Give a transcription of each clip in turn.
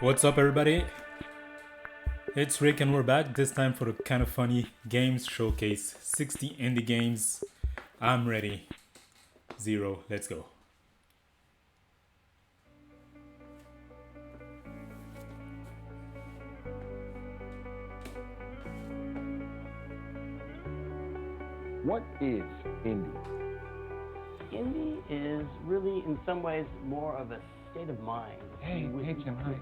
What's up, everybody? It's Rick, and we're back. This time for the Kind of Funny Games Showcase. 60 indie games. I'm ready. Zero. Let's go. What is indie? Indie is really, in some ways, more of a state of mind. Hey, Tim, hi.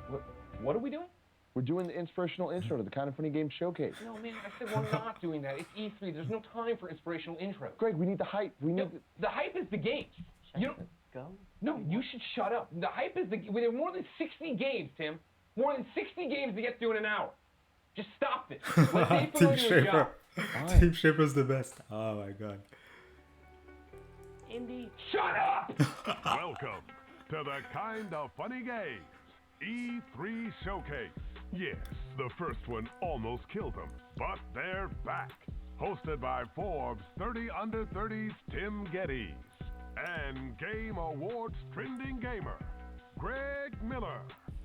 What are we doing? We're doing the inspirational intro to the Kind of Funny Games Showcase. No, man, I said we're not doing that. It's E3. There's no time for inspirational intros. Greg, we need the hype. We need The hype is the games. You don't. Go. No, you should shut up. The hype is the. We have more than 60 games, Tim. More than 60 games to get through in an hour. Just stop this. Let Dave Team Filoni do his job. Shaper. Team Shaper's the best. Oh my god. Indie. Shut up! Welcome to the Kind of Funny Games E3 Showcase. Yes, the first one almost killed them, but they're back. Hosted by Forbes 30 Under 30's Tim Geddes and Game Awards trending gamer Greg Miller.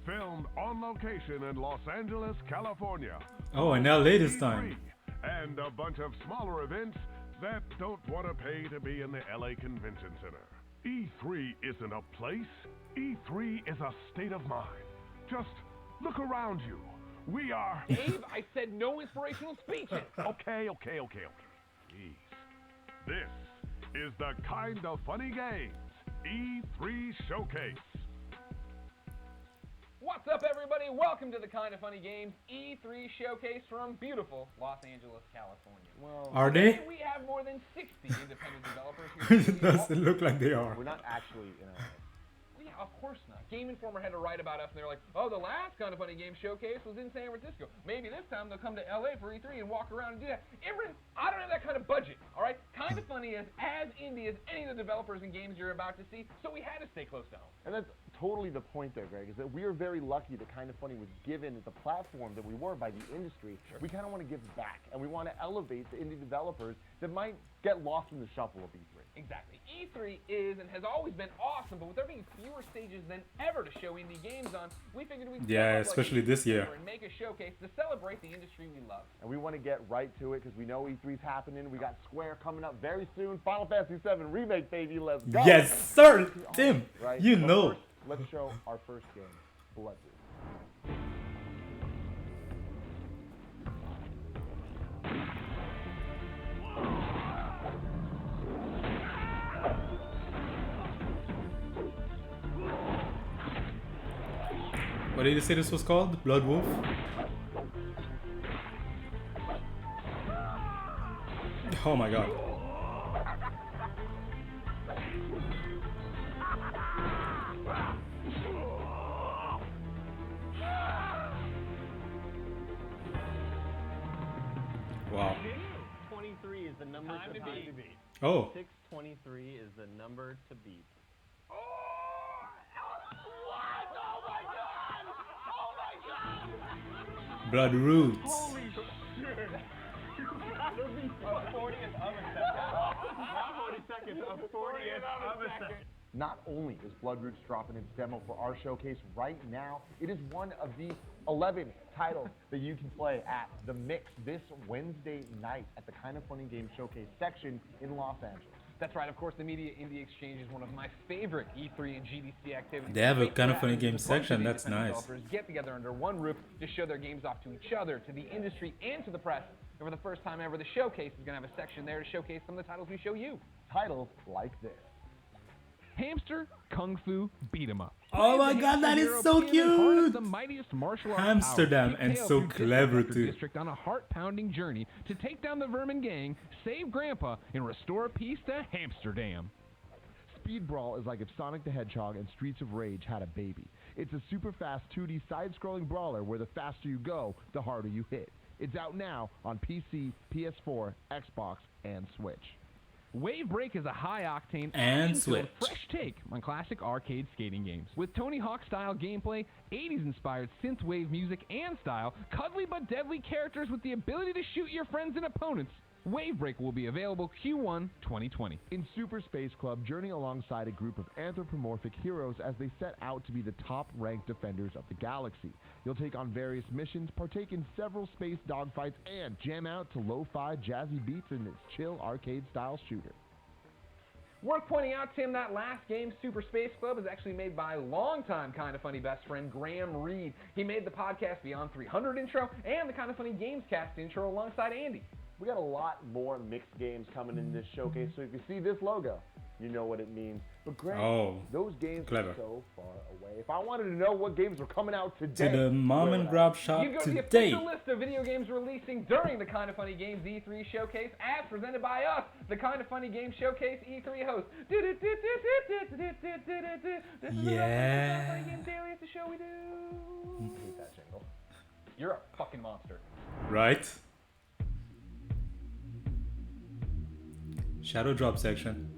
Filmed on location in Los Angeles, California. Oh, and LA this time. And a bunch of smaller events that don't want to pay to be in the LA Convention Center. E3 isn't a place. E3 is a state of mind. Just look around you. We are... Dave, I said no inspirational speeches. Okay. Please. This is the Kind of Funny Games E3 Showcase. What's up, everybody? Welcome to the Kind of Funny Games E3 Showcase from beautiful Los Angeles, California. Well, Are they? Today we have more than 60 independent developers here. It doesn't look like they are. we're not actually in LA. Well, yeah, of course not. Game Informer had to write about us, and they're like, oh, the last Kind of Funny Games Showcase was in San Francisco. Maybe this time they'll come to LA for E3 and walk around and do that. Imran, I don't have that kind of budget, all right? Kind of Funny is as indie as any of the developers and games you're about to see, so we had to stay close to home. And that's totally the point there, Greg, is that we are very lucky that Kind of Funny was given the platform that we were by the industry. Sure. We kind of want to give back, and we want to elevate the indie developers that might get lost in the shuffle of E3. Exactly. E3 is and has always been awesome, but with there being fewer stages than ever to show indie games on, we figured we'd Yeah, step up especially like this year. and make a showcase to celebrate the industry we love. And we want to get right to it because we know E3's happening. We got Square coming up very soon. Final Fantasy VII Remake, baby. Let's go. Yes, sir. Tim, Right? you But know. first, let's show our first game, Bloodroot. What did you say this was called? Blood Wolf? Oh my god. Wow. 23 is the number Time to to beat. beat. Oh, 623 is the number to beat. Blood Roots. Holy shit! That'll be a 40th of a second. Not 40 seconds, a 40th of a second. Not only is Bloodroots dropping its demo for our showcase right now, it is one of the 11 titles that you can play at The Mix this Wednesday night at the Kind of Funny Game Showcase section in Los Angeles. That's right. Of course, the Media Indie Exchange is one of my favorite E3 and GDC activities. They have a Great Kind of to Funny have Games a bunch of section. That's independent nice. Developers get together under one roof to show their games off to each other, to the industry, and to the press. And for the first time ever, the showcase is going to have a section there to showcase some of the titles we show you. Titles like this. Hamster Kung Fu Beat 'em Up. Oh my god, that is so cute! The mightiest martial arts Amsterdam, powers. and Tail so through district clever after too. District on a heart-pounding journey to take down the Vermin Gang, save Grandpa, and restore peace to Hamsterdam. Speed Brawl is like if Sonic the Hedgehog and Streets of Rage had a baby. It's a super fast 2D side-scrolling brawler where the faster you go, the harder you hit. It's out now on PC, PS4, Xbox, and Switch. Wave Break is a high-octane, And action-filled, Switch. fresh take on classic arcade skating games. With Tony Hawk-style gameplay, 80s-inspired synthwave music and style, cuddly but deadly characters with the ability to shoot your friends and opponents, Wavebreak will be available Q1 2020. In Super Space Club, journey alongside a group of anthropomorphic heroes as they set out to be the top-ranked defenders of the galaxy. You'll take on various missions, partake in several space dogfights, and jam out to lo-fi jazzy beats in this chill arcade-style shooter. Worth pointing out, Tim, that last game, Super Space Club, is actually made by longtime Kinda Funny best friend Graham Reed. He made the podcast Beyond 300 intro and the Kinda Funny Games Cast intro alongside Andy. We got a lot more mixed games coming in this showcase, so if you see this logo, you know what it means. But Graham, those games clever. are so far away. If I wanted to know what games were coming out today, To the mom and grab shop You go to the today. official list of video games releasing during the Kinda Funny Games E3 Showcase, as presented by us, the Kinda Funny Games Showcase E3 host. This is the Yeah. Kinda Funny Games Daily. It's the show we do. I hate that jingle. You're a fucking monster. Right? Shadow drop section.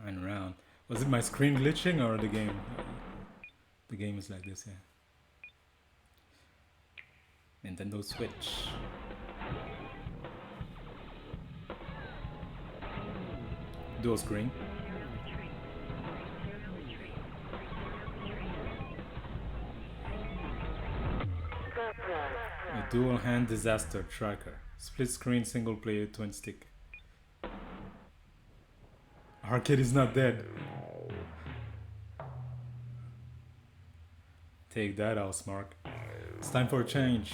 And around. Was it my screen glitching or the game? The game is like this, yeah. Nintendo Switch. Dual screen. A dual hand disaster tracker. Split screen single player twin stick. Arcade is not dead. Take that, Housemark. It's time for a change.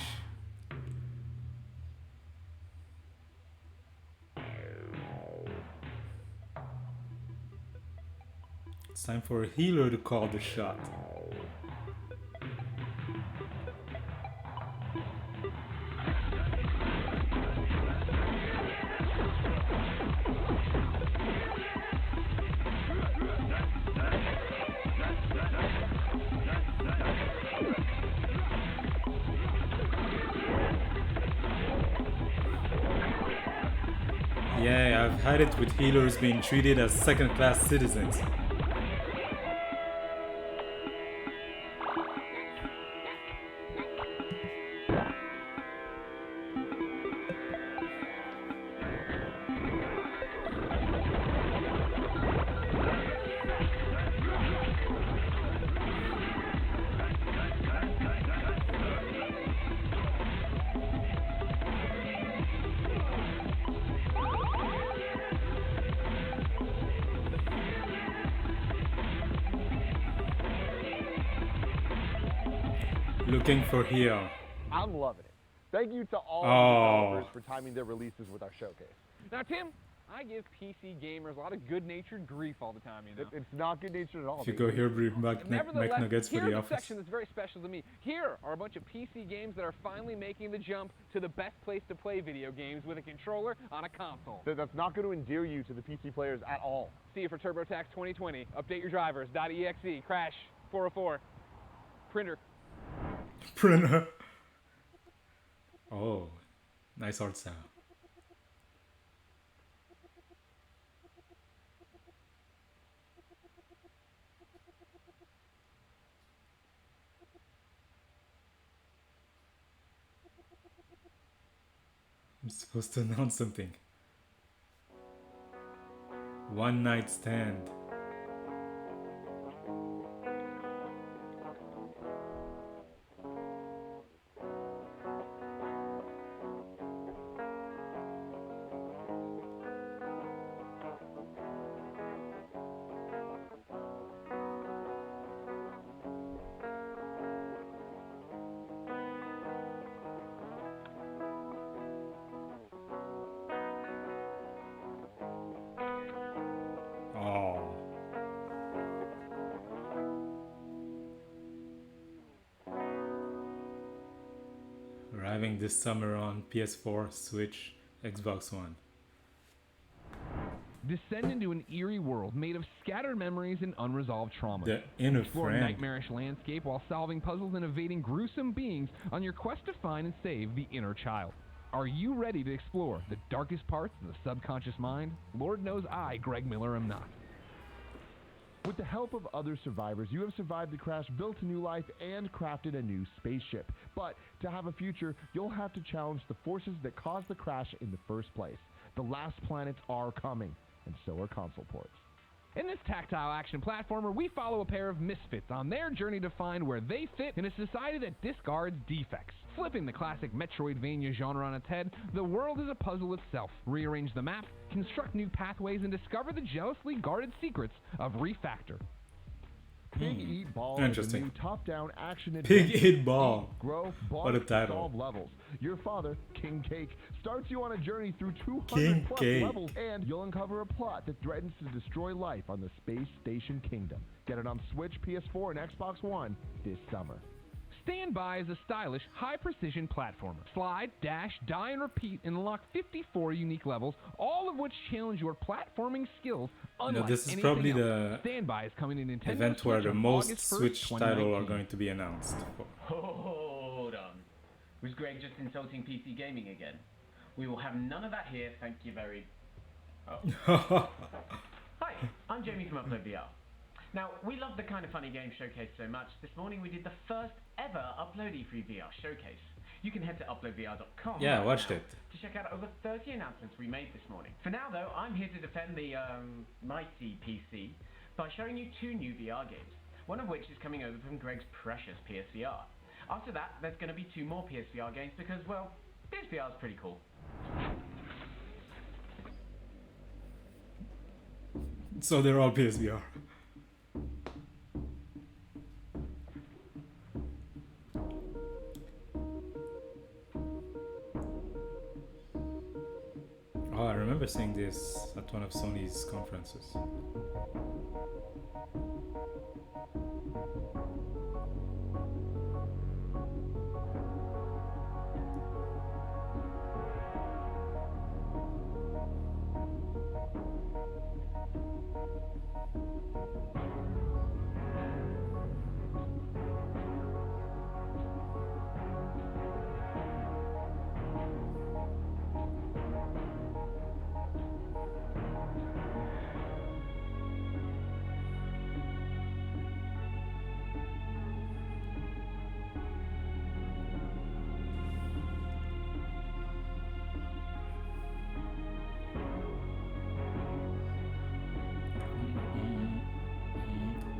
It's time for a healer to call the shot. Yeah, I've had it with healers being treated as second-class citizens. Looking for heal. I'm loving it. Thank you to all Oh. the developers for timing their releases with our showcase. Now, Tim, I give PC gamers a lot of good-natured grief all the time, you know. It's not good natured at all. If you baby. go here, bring back Nevertheless, McNuggets for here's the a office. section that's very special to me. Here are a bunch of PC games that are finally making the jump to the best place to play video games with a controller on a console. That's not going to endear you to the PC players at all. See you for TurboTax 2020. Update your drivers. .exe. Crash. 404. Printer. Printer. Oh, nice art style. I'm supposed to announce something. One night stand. arriving this summer on PS4, Switch, Xbox One. Descend into an eerie world made of scattered memories and unresolved trauma. The Inner Explore a Friend. nightmarish landscape while solving puzzles and evading gruesome beings on your quest to find and save the inner child. Are you ready to explore the darkest parts of the subconscious mind? Lord knows I, Greg Miller, am not. With the help of other survivors, you have survived the crash, built a new life, and crafted a new spaceship. But to have a future, you'll have to challenge the forces that caused the crash in the first place. The last planets are coming, and so are console ports. In this tactile action platformer, we follow a pair of misfits on their journey to find where they fit in a society that discards defects. Flipping the classic Metroidvania genre on its head, the world is a puzzle itself. Rearrange the map, construct new pathways, and discover the jealously guarded secrets of Refactor. Pig Eat Ball is a Interesting. new top-down action Pig adventure. Eat Ball. Eat, grow, What a bark, title. solve levels. Your father, King Cake, starts you on a journey through 200 King plus Cake. levels, and you'll uncover a plot that threatens to destroy life on the Space Station Kingdom. Get it on Switch, PS4, and Xbox One this summer. Stand By is a stylish, high-precision platformer. Slide, dash, die, and repeat, and unlock 54 unique levels, all of which challenge your platforming skills. Unlike this is anything probably else. the Stand By is coming to Nintendo Event where Switch the on most August 1st, Switch title are 2019. going to be announced. Hold on. Was Greg just insulting PC gaming again? We will have none of that here, thank you very... Oh. Hi, I'm Jamie from Upload VR. Now, we love the Kind of Funny Game Showcase so much, this morning we did the first ever Upload E3 VR Showcase. You can head to uploadvr.com Yeah, I right watched now it. to check out over 30 announcements we made this morning. For now, though, I'm here to defend the mighty PC by showing you two new VR games, one of which is coming over from Greg's precious PSVR. After that, there's going to be two more PSVR games because, well, PSVR is pretty cool. So they're all PSVR. Oh, I remember seeing this at one of Sony's conferences.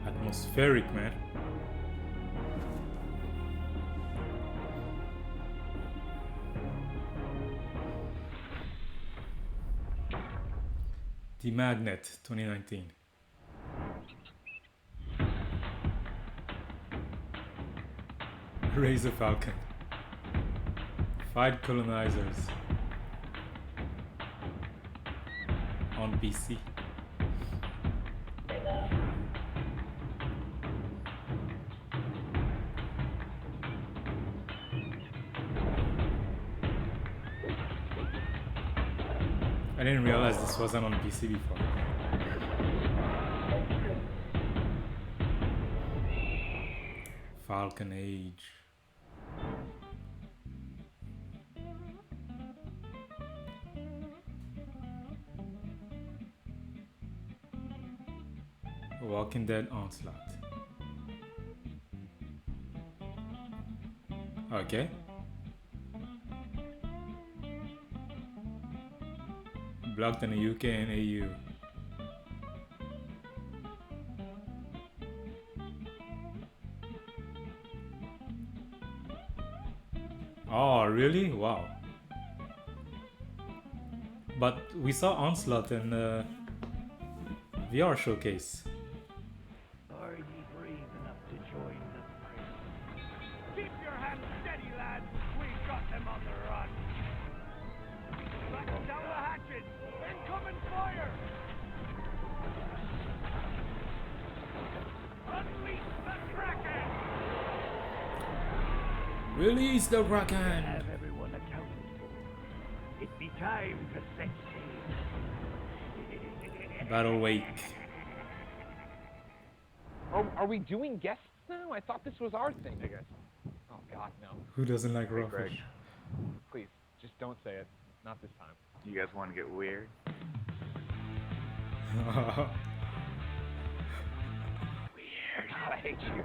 Atmospheric, man. The Magnet 2019. Razor Falcon. Fight Colonizers. On PC. I didn't realize this wasn't on PC before. Falcon Age. Walking Dead Onslaught. Okay. Blocked in the UK and AU. Oh, really? Wow. But we saw Onslaught in VR showcase. Are ye brave enough to join the fight? Keep your hands steady, lads. We've got them on the run. Back down the hatches. Incoming fire. Unleash the Kraken. Release the Kraken! Have everyone accounted for. It be time to set sail. Battle Wake. Are we doing guests now? I thought this was our thing. Hey guys. Oh God, no. Who doesn't like raw Greg. fish? Please, just don't say it. Not this time. You guys want to get weird? God, I hate you.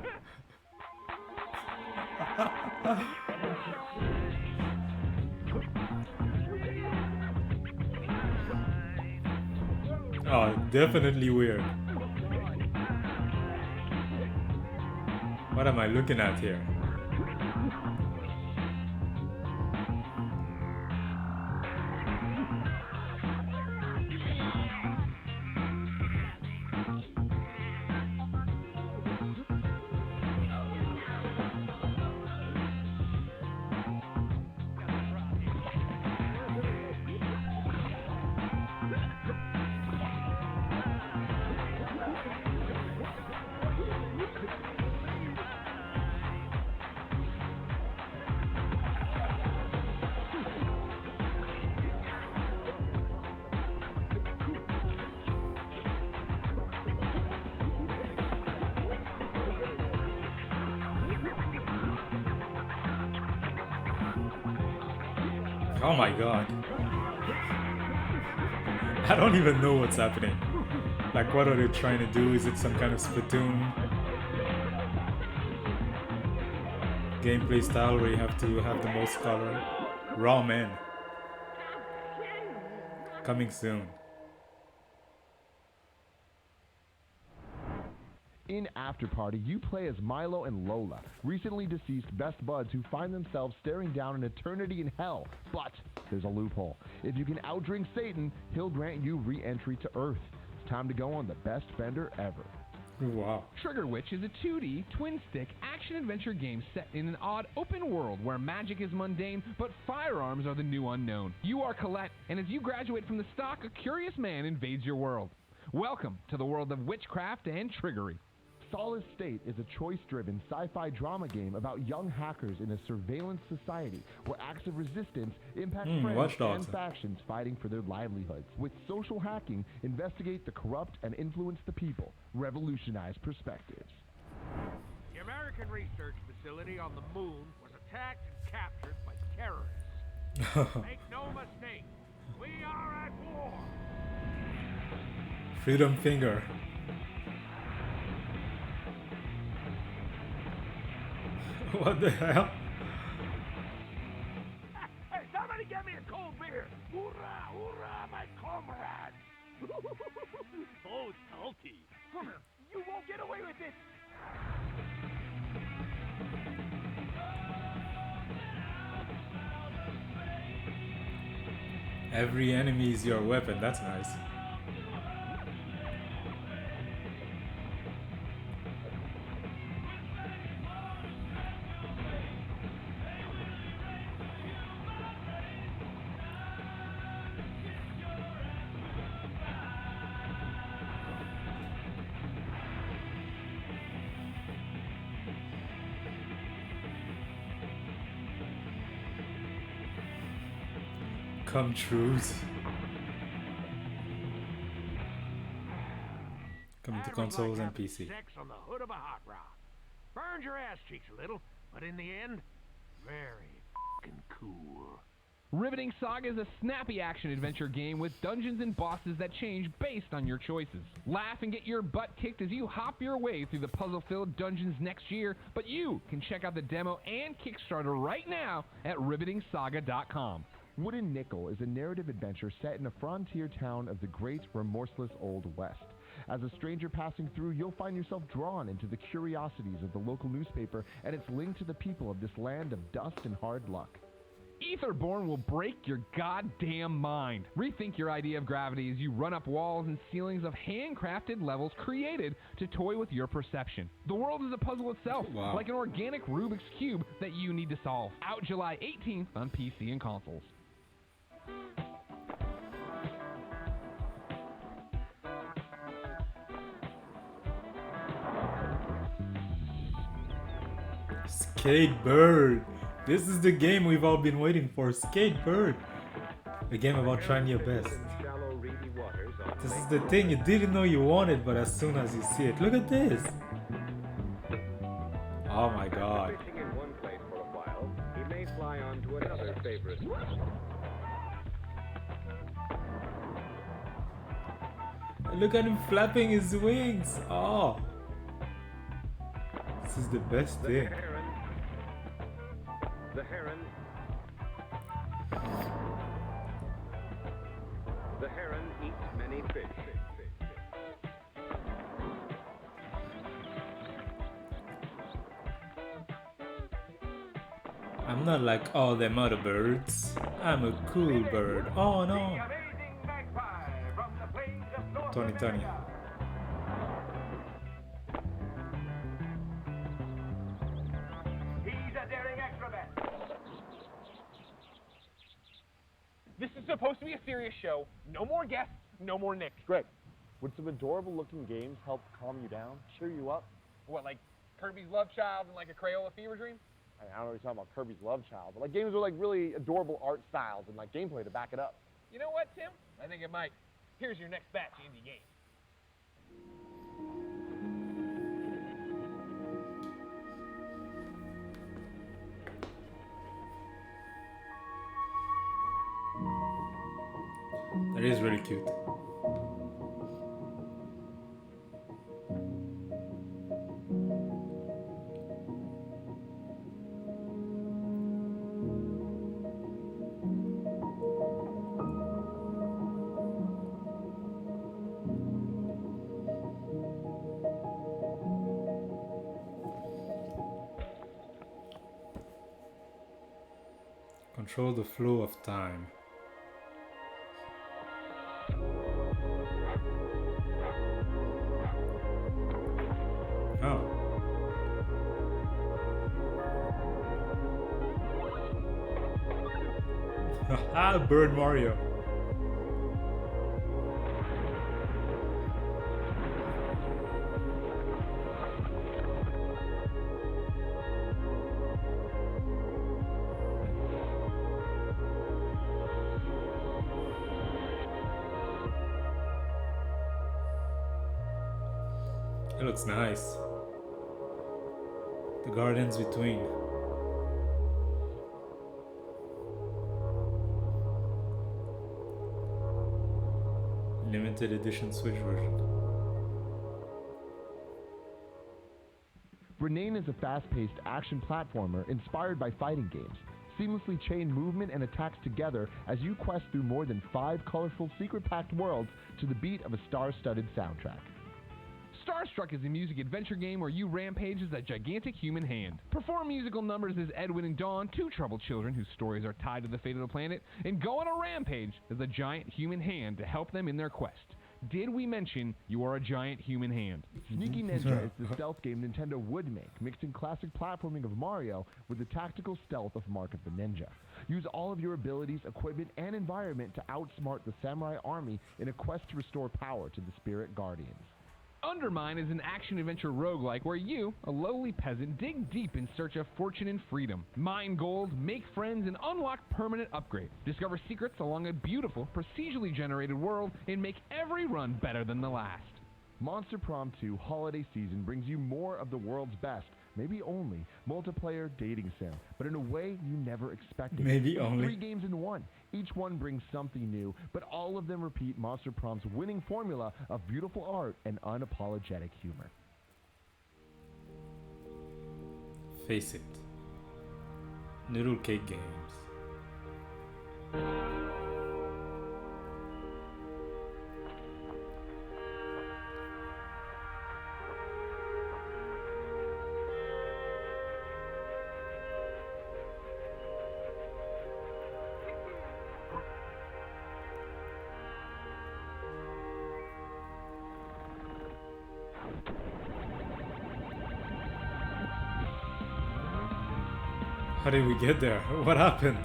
Oh, definitely weird. What am I looking at here? Oh my god. I don't even know what's happening. Like, what are they trying to do? Is it some kind of Splatoon gameplay style where you have to have the most color? Raw man. Coming soon. In After Party, you play as Milo and Lola, recently deceased best buds who find themselves staring down an eternity in hell. But there's a loophole. If you can outdrink Satan, he'll grant you re-entry to Earth. It's time to go on the best fender ever. Wow. Trigger Witch is a 2D, twin-stick, action-adventure game set in an odd open world where magic is mundane, but firearms are the new unknown. You are Colette, and as you graduate from the stock, a curious man invades your world. Welcome to the world of witchcraft and triggery. Solace State is a choice-driven sci-fi drama game about young hackers in a surveillance society where acts of resistance impact friends Watch Dogs. and factions fighting for their livelihoods. With social hacking, investigate the corrupt and influence the people. Revolutionize perspectives. The American research facility on the moon was attacked and captured by terrorists. Make no mistake, we are at war. Freedom finger. What the hell? Hey, somebody get me a cold beer. Hoorah, hoorah, my comrades. Oh, salty. You won't get away with it. Every enemy is your weapon. That's nice. Come trues. Coming to consoles and PC. Sex on the hood of a hot rod. Burns your ass cheeks a little, but in the end, very fucking cool. Riveting Saga is a snappy action-adventure game with dungeons and bosses that change based on your choices. Laugh and get your butt kicked as you hop your way through the puzzle-filled dungeons next year, but you can check out the demo and Kickstarter right now at rivetingsaga.com. Wooden Nickel is a narrative adventure set in a frontier town of the great, remorseless Old West. As a stranger passing through, you'll find yourself drawn into the curiosities of the local newspaper and its link to the people of this land of dust and hard luck. Etherborn will break your goddamn mind. Rethink your idea of gravity as you run up walls and ceilings of handcrafted levels created to toy with your perception. The world is a puzzle itself, Wow. like an organic Rubik's Cube that you need to solve. Out July 18th on PC and consoles. Skatebird. This is the game we've all been waiting for. Skatebird. A game about trying your best. This is the thing you didn't know you wanted, but as soon as you see it, look at this. Oh my god. Fishing in one place for a while, he may fly on to another favorite. Look at him flapping his wings. Oh. This is the best thing. The heron. The heron eats many fish. I'm not like all them other birds. I'm a cool bird. Oh no. Tony. He's a daring acrobat. This is supposed to be a serious show. No more guests, no more Nick. Greg, would some adorable looking games help calm you down, cheer you up? What, like Kirby's Love Child and like a Crayola Fever Dream? I don't know what you're talking about Kirby's Love Child, but like games with like really adorable art styles and like gameplay to back it up. You know what, Tim? I think it might. Here's your next batch indie game. That is really cute. Control the flow of time. Oh. Haha, Bird Mario. It looks nice. The gardens between. Limited edition Switch version. Brenane is a fast-paced action platformer inspired by fighting games. Seamlessly chain movement and attacks together as you quest through more than 5 colorful secret-packed worlds to the beat of a star-studded soundtrack. Starstruck is a music adventure game where you rampage as a gigantic human hand. Perform musical numbers as Edwin and Dawn, two troubled children whose stories are tied to the fate of the planet, and go on a rampage as a giant human hand to help them in their quest. Did we mention you are a giant human hand? Sneaky Ninja is the stealth game Nintendo would make, mixing classic platforming of Mario with the tactical stealth of Mark of the Ninja. Use all of your abilities, equipment, and environment to outsmart the samurai army in a quest to restore power to the spirit guardians. Undermine is an action-adventure roguelike where you, a lowly peasant, dig deep in search of fortune and freedom. Mine gold, make friends, and unlock permanent upgrades. Discover secrets along a beautiful, procedurally generated world and make every run better than the last. Monster Prom 2 Holiday Season brings you more of the world's best, maybe only, multiplayer dating sim, but in a way you never expected. Maybe only. 3 games in one. Each one brings something new, but all of them repeat Monster Prom's winning formula of beautiful art and unapologetic humor. Face it. Noodle Cake Games. How did we get there? What happened?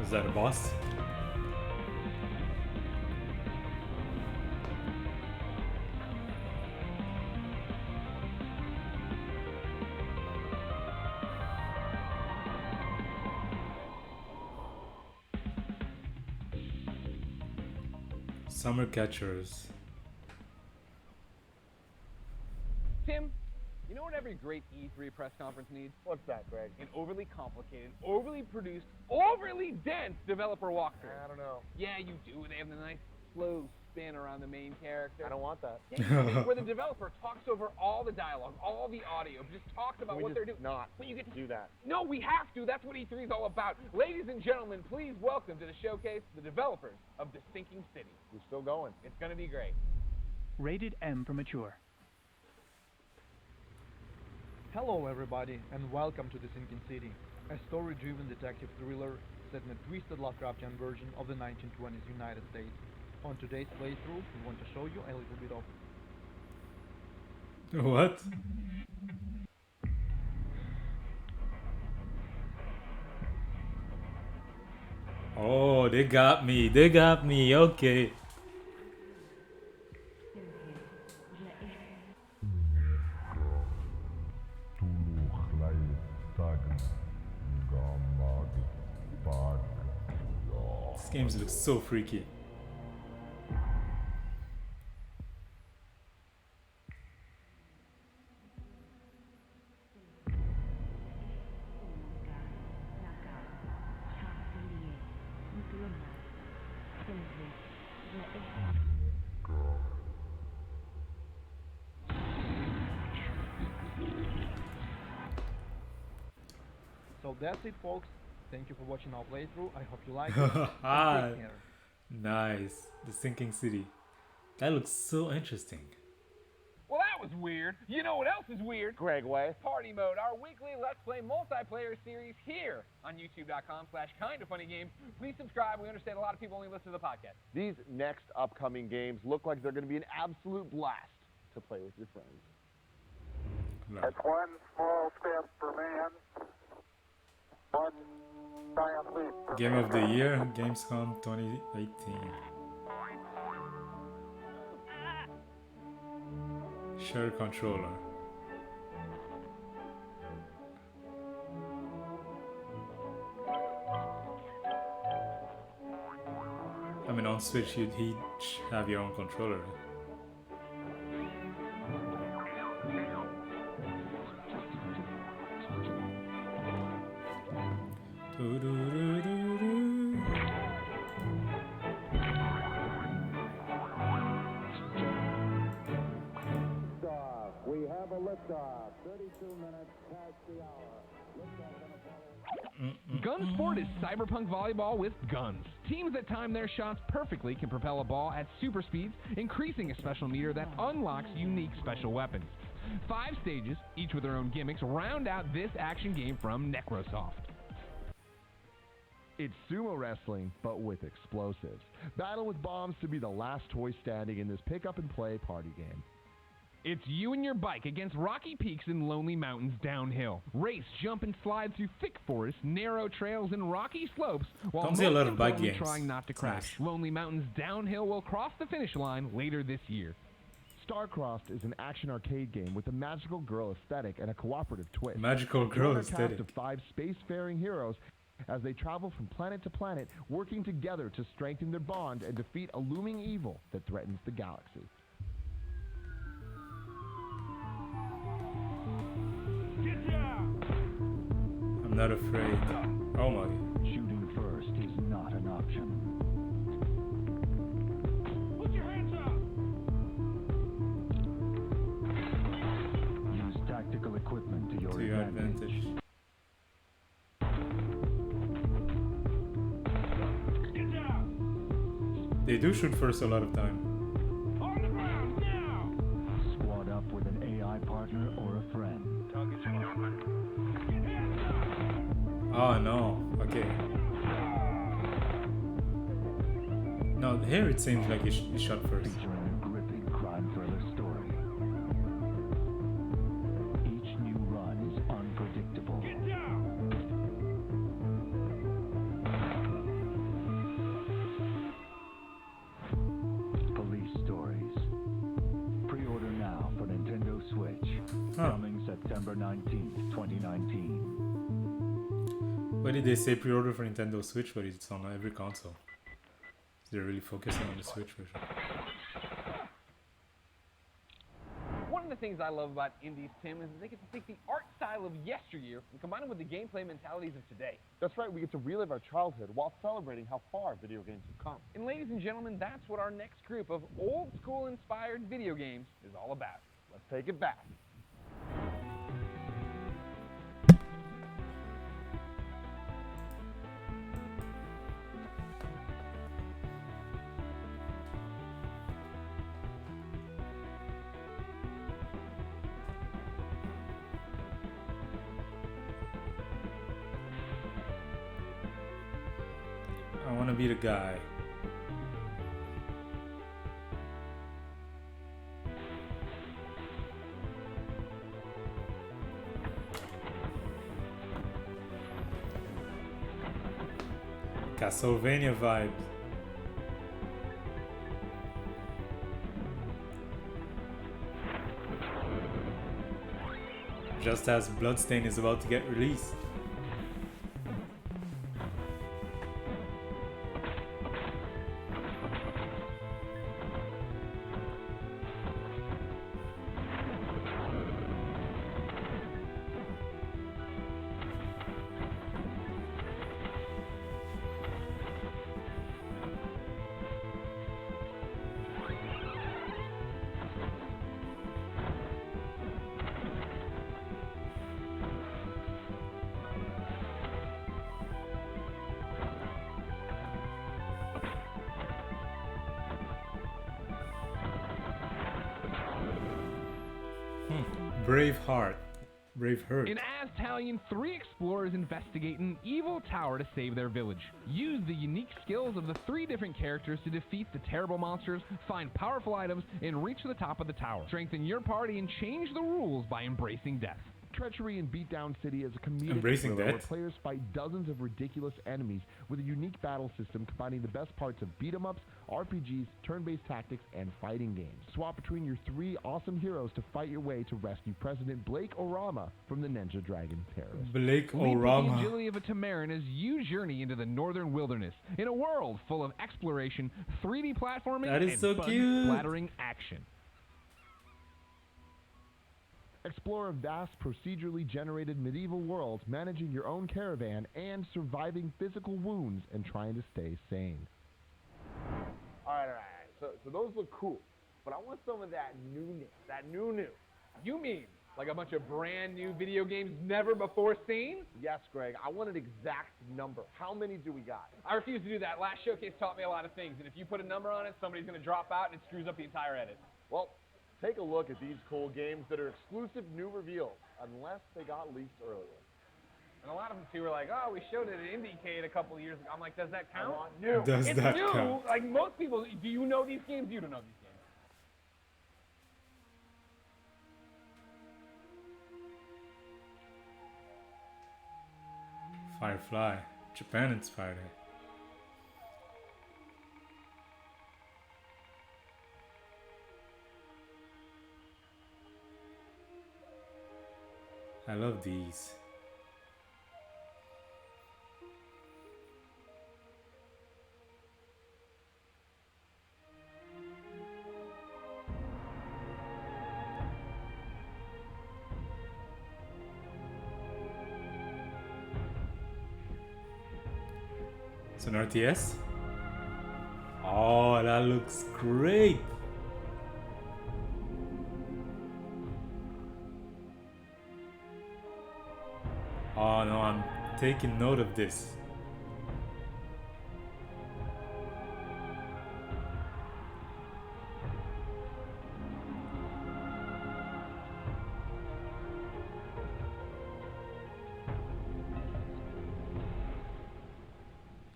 Was that a boss? Summer Catchers. Tim, you know what every great E3 press conference needs? What's that, Greg? An overly complicated, overly produced, overly dense developer walkthrough. I don't know. Yeah, you do. They have the nice slow spin around the main character. I don't want that. Yeah, where the developer talks over all the dialogue, all the audio, just talks about Can we what just they're doing. not But you get to do that. No, we have to. That's what E3 is all about. Ladies and gentlemen, please welcome to the showcase the developers of The Sinking City. We're still going. It's going to be great. Rated M for mature. Hello everybody and welcome to The Sinking City, a story-driven detective thriller set in a twisted Lovecraftian version of the 1920s United States. On today's playthrough, we want to show you a little bit of... What? Oh, they got me. They got me. Okay. This game looks so freaky. So that's it folks, thank you for watching our playthrough, I hope you like it, and take care. Nice. The Sinking City. That looks so interesting. Well, that was weird. You know what else is weird? Greg Way. Party Mode, our weekly Let's Play multiplayer series here on youtube.com/kindafunnygames. Please subscribe. We understand a lot of people only listen to the podcast. These next upcoming games look like they're going to be an absolute blast to play with your friends. No. That's one small step for man, one giant leap for Game of the Year, Gamescom 2018. Share controller. I mean, on Switch, you'd each have your own controller. We have a liftoff. 32 minutes past the hour. Gunsport is cyberpunk volleyball with guns. Teams that time their shots perfectly can propel a ball at super speeds, increasing a special meter that unlocks unique special weapons. 5 stages, each with their own gimmicks, round out this action game from Necrosoft. It's sumo wrestling, but with explosives. Battle with bombs to be the last toy standing in this pick-up-and-play party game. It's you and your bike against rocky peaks and lonely mountains downhill. Race, jump, and slide through thick forests, narrow trails, and rocky slopes, while Don't see a lot of bike importantly games. trying not to It's crash. nice. Lonely Mountains Downhill will cross the finish line later this year. Starcrossed is an action arcade game with a magical girl aesthetic and a cooperative twist. Magical girl Join a cast aesthetic. of 5 spacefaring heroes as they travel from planet to planet, working together to strengthen their bond and defeat a looming evil that threatens the galaxy. I'm not afraid. Oh my. Shooting first is not an option. Put your hands up! Use tactical equipment to your To your advantage. Get down! They do shoot first a lot of time. On the ground now! Squad up with an AI partner or a friend. Target's open. Hands up! Oh no. Okay. No, here it seems like he shot first. Featuring a gripping crime thriller story. Each new run is unpredictable. Get down! coming September 19th, 2019. Why did they say pre-order for Nintendo Switch, but it's on every console? They're really focusing on the Switch version. One of the things I love about indies, Tim, is that they get to take the art style of yesteryear and combine it with the gameplay mentalities of today. That's right, we get to relive our childhood while celebrating how far video games have come. And ladies and gentlemen, that's what our next group of old school inspired video games is all about. Let's take it back. I want to be the guy. Castlevania vibe. Just as Bloodstain is about to get released. Braveheart. In Aztalion, 3 explorers investigate an evil tower to save their village. Use the unique skills of the 3 different characters to defeat the terrible monsters, find powerful items, and reach the top of the tower. Strengthen your party and change the rules by embracing death. Treachery in Beatdown City is a comedic Embracing thriller that. where players fight dozens of ridiculous enemies with a unique battle system combining the best parts of beat-em-ups, RPGs, turn-based tactics, and fighting games. Swap between your 3 awesome heroes to fight your way to rescue President Blake Orama from the Ninja Dragon terrorists. Blake Lead with the Orama. agility of a Tamarin as you journey into the northern wilderness in a world full of exploration, 3D platforming, That is and so cute. flattering action. Explore a vast, procedurally generated medieval world, managing your own caravan and surviving physical wounds and trying to stay sane. All right. So those look cool, but I want some of that newness, that new. You mean like a bunch of brand new video games never before seen? Yes, Greg, I want an exact number. How many do we got? I refuse to do that. Last showcase taught me a lot of things, and if you put a number on it, somebody's going to drop out and it screws up the entire edit. Well, take a look at these cool games that are exclusive new reveals, unless they got leaked earlier. And a lot of them too were like, oh, we showed it at IndieCade a couple of years ago. I'm like, does that count? I want new. Does It's that new. count? Like most people, do you know these games? You don't know these games. Firefly. Japan inspired it. I love these. It's an RTS? Oh, that looks great! Oh no, I'm taking note of this.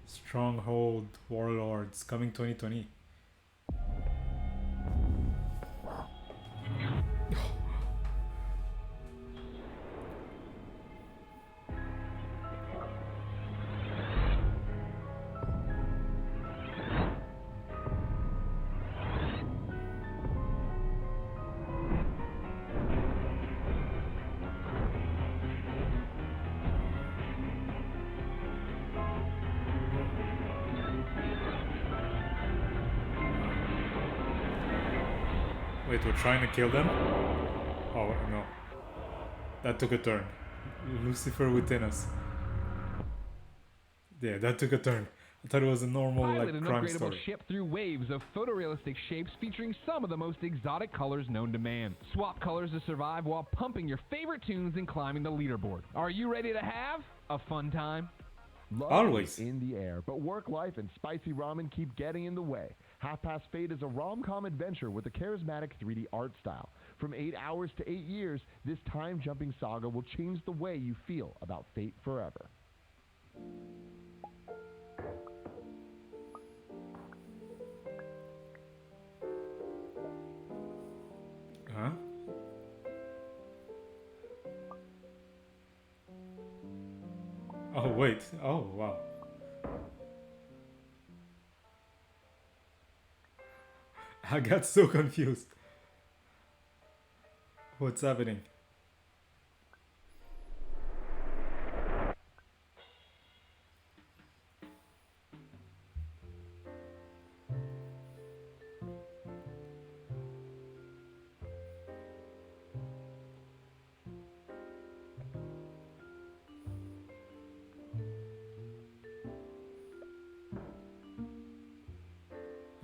Stronghold Warlords coming 2020. Wait, we're trying to kill them? Oh, no. That took a turn. Lucifer within us. Yeah, that took a turn. I thought it was a normal Pilot like an crime upgradable story. ship through waves of photorealistic shapes featuring some of the most exotic colors known to man. Swap colors to survive while pumping your favorite tunes and climbing the leaderboard. Are you ready to have a fun time? Love Always. is in the air, but work life and spicy ramen keep getting in the way. Half Past Fate is a rom-com adventure with a charismatic 3D art style. From 8 hours to 8 years, this time-jumping saga will change the way you feel about fate forever. Huh? Oh, wait. Oh, wow. I got so confused. What's happening?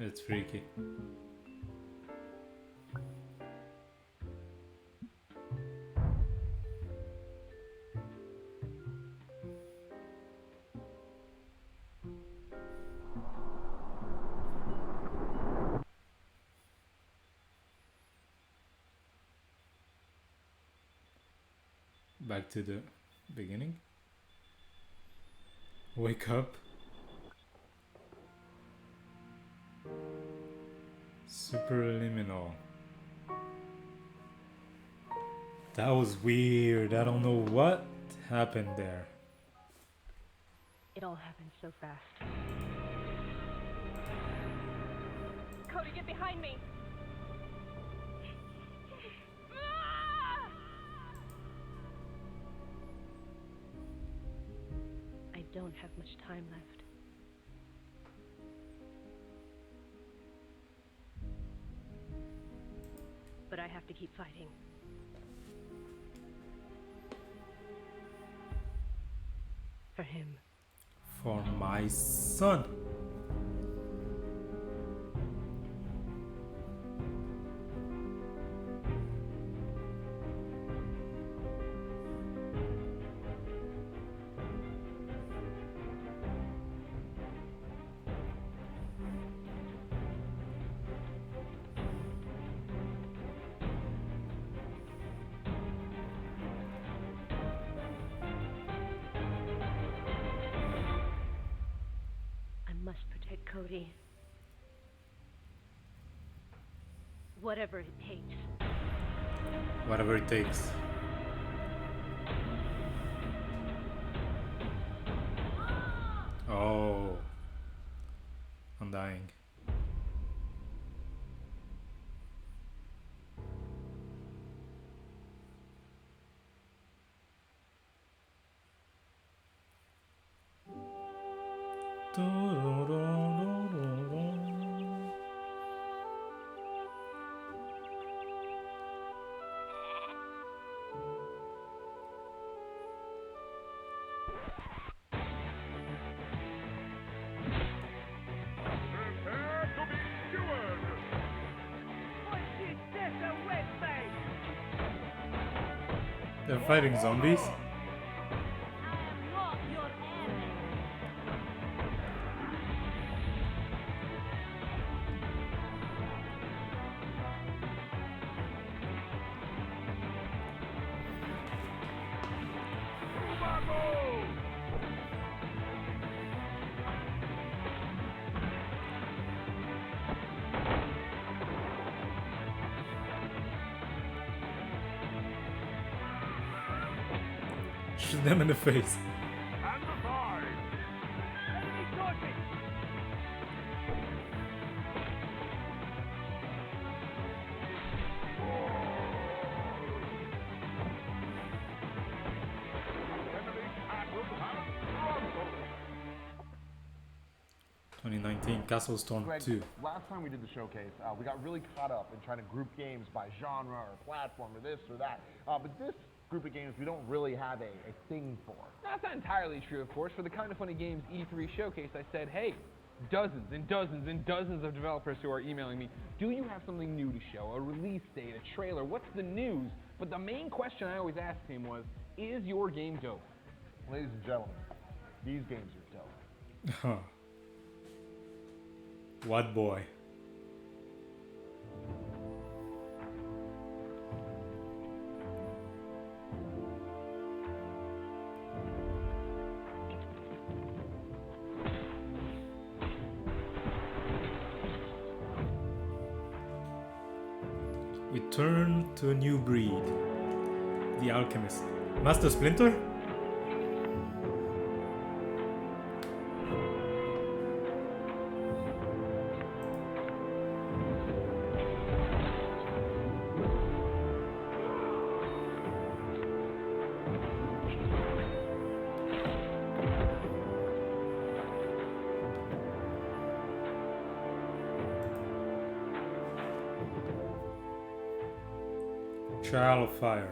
It's freaky. Back to the beginning. Wake up. Superliminal. That was weird. I don't know what happened there. It all happened so fast. Cody, get behind me! I don't have much time left. But I have to keep fighting. For him. For my son. Must protect Cody. Whatever it takes. Whatever it takes. Oh. I'm dying. They're fighting zombies? Shoot them in the face. 2019, Castle Storm Greg, 2. last time we did the showcase, we got really caught up in trying to group games by genre or platform or this or that. But this group of games we don't really have a thing for. That's not entirely true, of course. For the Kinda Funny Games E3 showcase, I said, hey, dozens and dozens and dozens of developers who are emailing me, do you have something new to show? A release date, a trailer, what's the news? But the main question I always asked him was, is your game dope? Ladies and gentlemen, these games are dope. Huh. What boy? We turn to a new breed. The Alchemist. Master Splinter? Trial of Fire.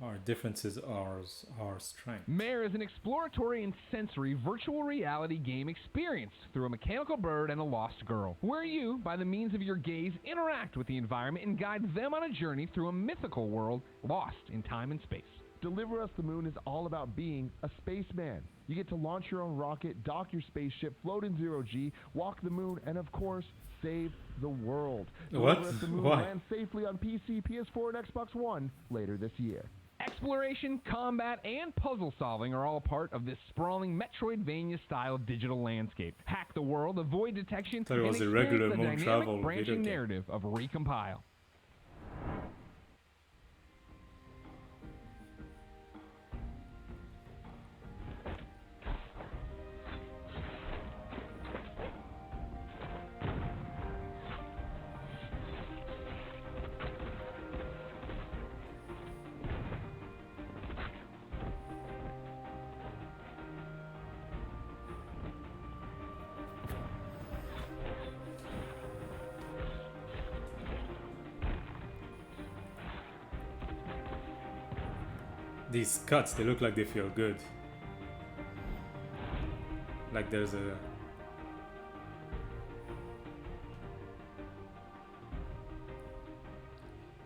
Our differences are our strength. Mare is an exploratory and sensory virtual reality game experience through a mechanical bird and a lost girl, where you, by the means of your gaze, interact with the environment and guide them on a journey through a mythical world lost in time and space. Deliver Us the Moon is all about being a spaceman. You get to launch your own rocket, dock your spaceship, float in zero-G, walk the moon, and of course, save the world. What? Deliver Us the Moon Why? lands safely on PC, PS4, and Xbox One later this year. Exploration, combat, and puzzle solving are all part of this sprawling Metroidvania-style digital landscape. Hack the world, avoid detection, Thought it and was a experience regular the moon dynamic travel video branching game. narrative of Recompile. These cuts, they look like they feel good. Like there's a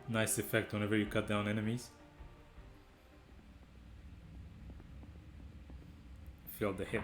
nice effect whenever you cut down enemies. Feel the hit.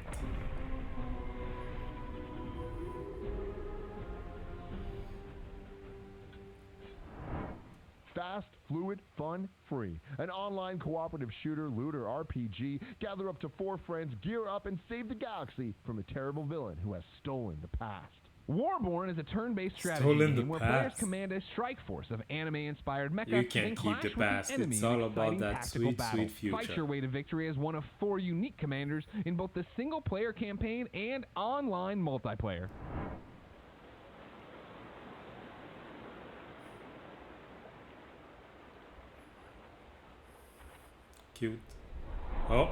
Fast, fluid, fun, free. An online cooperative shooter, looter, RPG. Gather up to 4 friends, gear up, and save the galaxy from a terrible villain who has stolen the past. Warborn is a turn-based strategy Stolen the game where players past. command a strike force of anime-inspired mecha You can't and keep clash the with past. the enemy It's in all about exciting that tactical sweet, battle. sweet future. Fight your way to victory as one of 4 unique commanders in both the single-player campaign and online multiplayer. Cute. Oh.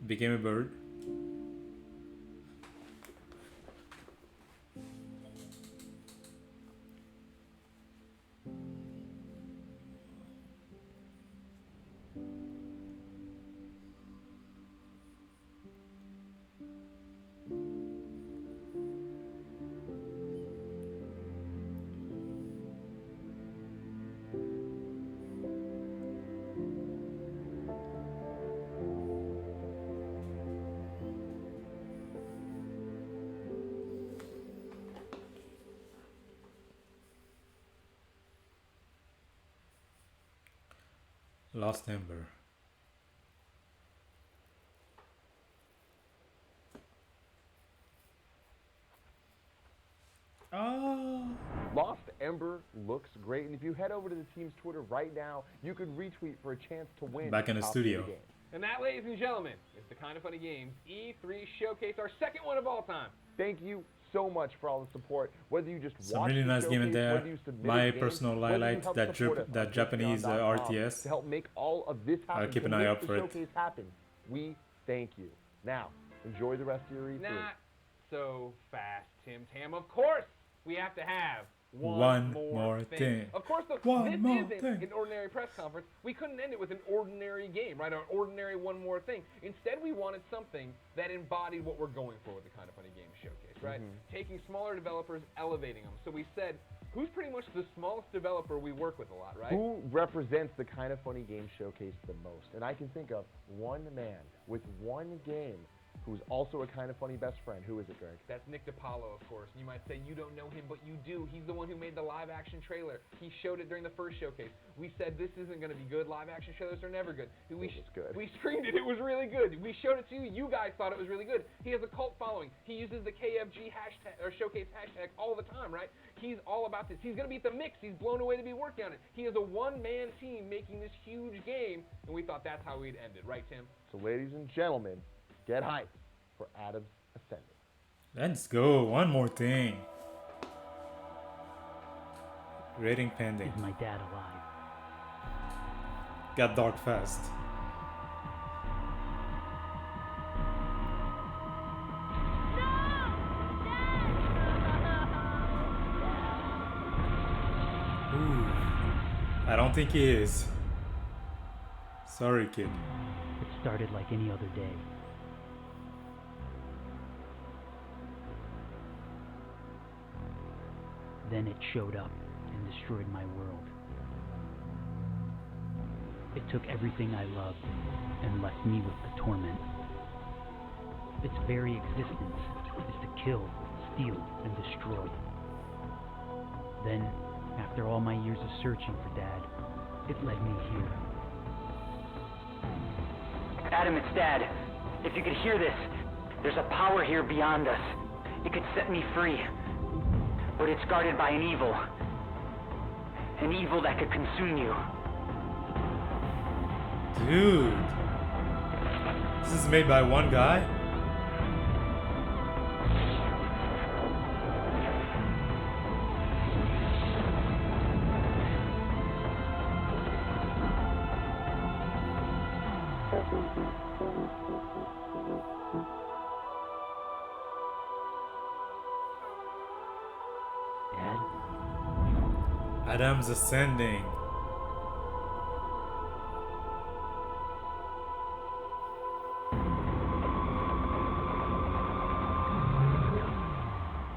Became a bird. Lost Ember. Oh. Lost Ember looks great, and if you head over to the team's Twitter right now, you could retweet for a chance to win. Back in the a copy of studio. game. And that, ladies and gentlemen, is the Kinda Funny Games E3 Showcase, our second one of all time. Thank you so much for all the support. Whether you just Some watch really the nice game in showcase, there. whether you submit My a game, personal whether you highlight, help that support us on that Japanese patreon.com RTS. to help make all of this happen. I'll keep to an eye make out the for it. showcase happen. We thank you. Now, enjoy the rest of your E3. Not so fast, Tim Tam. Of course, we have to have One more thing. Of course, this isn't an ordinary press conference. We couldn't end it with an ordinary game, right? An ordinary one more thing. Instead, we wanted something that embodied what we're going for with the Kind of Funny Games Showcase, right? Taking smaller developers, elevating them. So we said, who's pretty much the smallest developer we work with a lot, right? Who represents the Kind of Funny Games Showcase the most? And I can think of one man with one game who's also a Kind of Funny best friend. Who is it, Greg? That's Nick DiPaolo, of course. And you might say you don't know him, but you do. He's the one who made the live-action trailer. He showed it during the first showcase. We said this isn't going to be good. Live-action trailers are never good. It was good. We screened it. It was really good. We showed it to you. You guys thought it was really good. He has a cult following. He uses the KFG hashtag or showcase hashtag all the time, right? He's all about this. He's going to be at the Mix. He's blown away to be working on it. He is a one-man team making this huge game, and we thought that's how we'd end it, right, Tim? So, ladies and gentlemen, get hyped for Adam's Ascending. Let's go. One more thing. Rating pending. Is my dad alive? Got dark fast. Ooh. I don't think he is. Sorry, kid. It started like any other day. Then it showed up and destroyed my world. It took everything I loved and left me with the torment. Its very existence is to kill, steal, and destroy. Then, after all my years of searching for Dad, it led me here. Adam, it's Dad. If you could hear this, there's a power here beyond us. It could set me free. But it's guarded by an evil. An evil that could consume you. Dude. This is made by one guy? Adam's Ascending.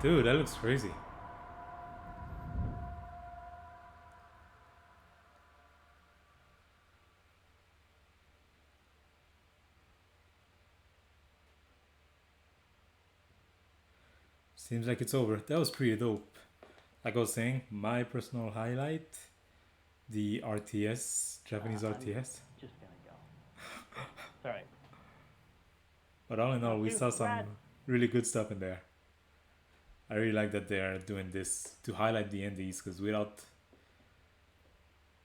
Dude, that looks crazy. Seems like it's over. That was pretty dope. Like I was saying, my personal highlight, the RTS, Japanese RTS. Just gonna go. Alright. But all in all, we saw some Brad. really good stuff in there. I really like that they're doing this to highlight the indies, because without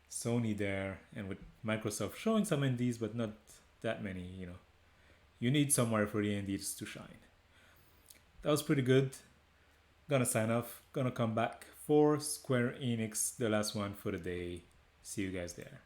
Sony there and with Microsoft showing some indies, but not that many, you know, you need somewhere for the indies to shine. That was pretty good. Gonna sign off. Gonna come back for Square Enix, the last one for the day. See you guys there.